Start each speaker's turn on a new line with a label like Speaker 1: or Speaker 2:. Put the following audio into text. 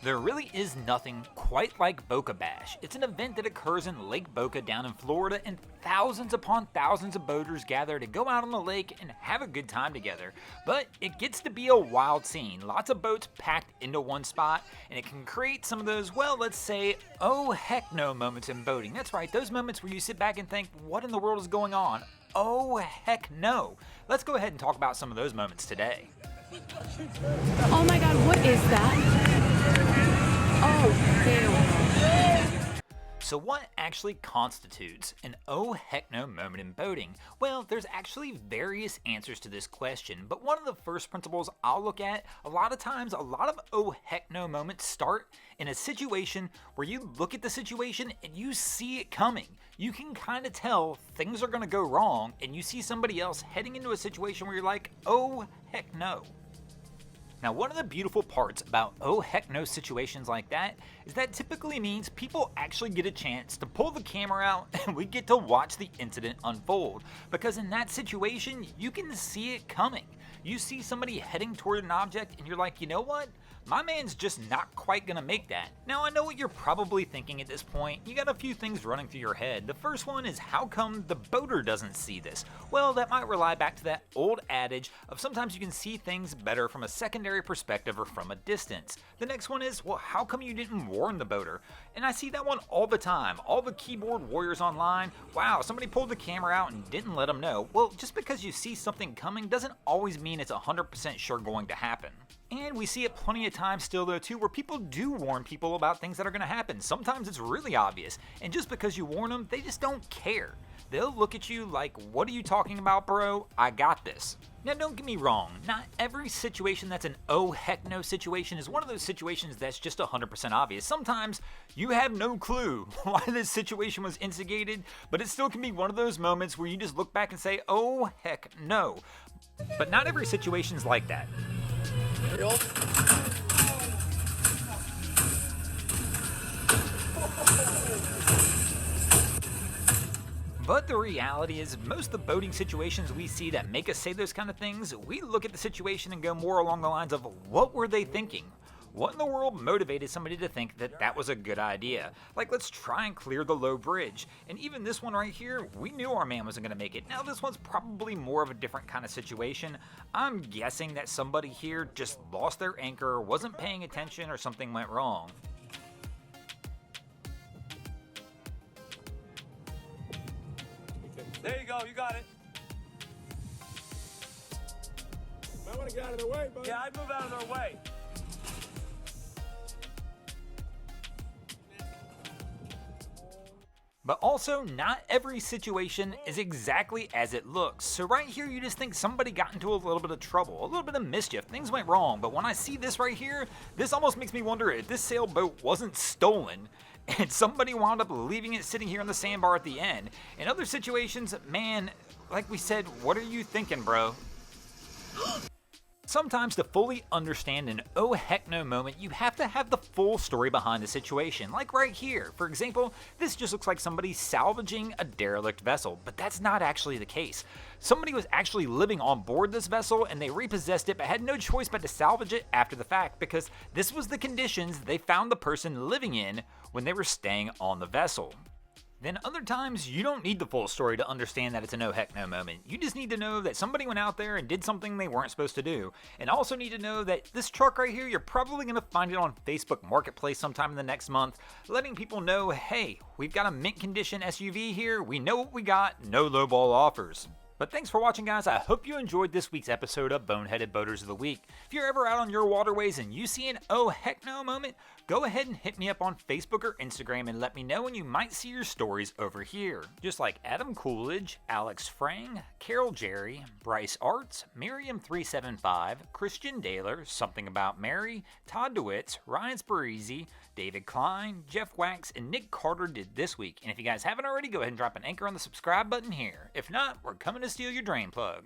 Speaker 1: There really is nothing quite like Boca Bash. It's an event that occurs in Lake Boca down in Florida, and thousands upon thousands of boaters gather to go out on the lake and have a good time together. But it gets to be a wild scene. Lots of boats packed into one spot, and it can create some of those, well, let's say, oh heck no moments in boating. That's right, those moments where you sit back and think, what in the world is going on? Oh heck no. Let's go ahead and talk about some of those moments today.
Speaker 2: Oh my god, what is that? Oh, damn.
Speaker 1: So what actually constitutes an oh heck no moment in boating? Well, there's actually various answers to this question, but one of the first principles I'll look at, a lot of times, a lot of oh heck no moments start in a situation where you look at the situation and you see it coming. You can kind of tell things are going to go wrong, and you see somebody else heading into a situation where you're like, oh heck no. Now, one of the beautiful parts about oh heck no situations like that is that typically means people actually get a chance to pull the camera out and we get to watch the incident unfold. Because in that situation, you can see it coming. You see somebody heading toward an object and you're like, you know what? My man's just not quite gonna make that. Now, I know what you're probably thinking at this point. You got a few things running through your head. The first one is, how come the boater doesn't see this? Well, that might rely back to that old adage of sometimes you can see things better from a secondary perspective or from a distance. The next one is, well, how come you didn't warn the boater? And I see that one all the time. All the keyboard warriors online, wow, somebody pulled the camera out and didn't let them know. Well, just because you see something coming doesn't always mean it's 100% sure going to happen. And we see it plenty of times still though too, where people do warn people about things that are going to happen. Sometimes it's really obvious, and just because you warn them, they just don't care. They'll look at you like, what are you talking about, bro? I got this. Now don't get me wrong, not every situation that's an oh heck no situation is one of those situations that's just 100% obvious. Sometimes you have no clue why this situation was instigated, but it still can be one of those moments where you just look back and say, oh heck no. But not every situation's like that. But the reality is, most of the boating situations we see that make us say those kind of things, we look at the situation and go more along the lines of, what were they thinking? What in the world motivated somebody to think that that was a good idea? Like, let's try and clear the low bridge. And even this one right here, we knew our man wasn't going to make it. Now this one's probably more of a different kind of situation. I'm guessing that somebody here just lost their anchor, wasn't paying attention, or something went wrong.
Speaker 3: There you go, you got it.
Speaker 4: I want to get out of their way, buddy.
Speaker 3: Yeah, I'd move out of their way.
Speaker 1: But also, not every situation is exactly as it looks. So right here, you just think somebody got into a little bit of trouble, a little bit of mischief, things went wrong. But when I see this right here, this almost makes me wonder if this sailboat wasn't stolen and somebody wound up leaving it sitting here on the sandbar at the end. In other situations, man, like we said, what are you thinking, bro? Sometimes to fully understand an oh heck no moment, you have to have the full story behind the situation, like right here. For example, this just looks like somebody salvaging a derelict vessel, but that's not actually the case. Somebody was actually living on board this vessel and they repossessed it, but had no choice but to salvage it after the fact, because this was the conditions they found the person living in when they were staying on the vessel. Then other times, you don't need the full story to understand that it's a no heck no moment. You just need to know that somebody went out there and did something they weren't supposed to do. And also need to know that this truck right here, you're probably going to find it on Facebook Marketplace sometime in the next month, letting people know, hey, we've got a mint condition SUV here, we know what we got, no lowball offers. But thanks for watching, guys. I hope you enjoyed this week's episode of Boneheaded Boaters of the Week. If you're ever out on your waterways and you see an oh heck no moment, go ahead and hit me up on Facebook or Instagram and let me know when you might see your stories over here. Just like Adam Coolidge, Alex Frang, Carol Jerry, Bryce Arts, Miriam375, Christian Daler, Something About Mary, Todd DeWitts, Ryan Sparisi, David Klein, Jeff Wax, and Nick Carter did this week. And if you guys haven't already, go ahead and drop an anchor on the subscribe button here. If not, we're coming to steal your drain plug.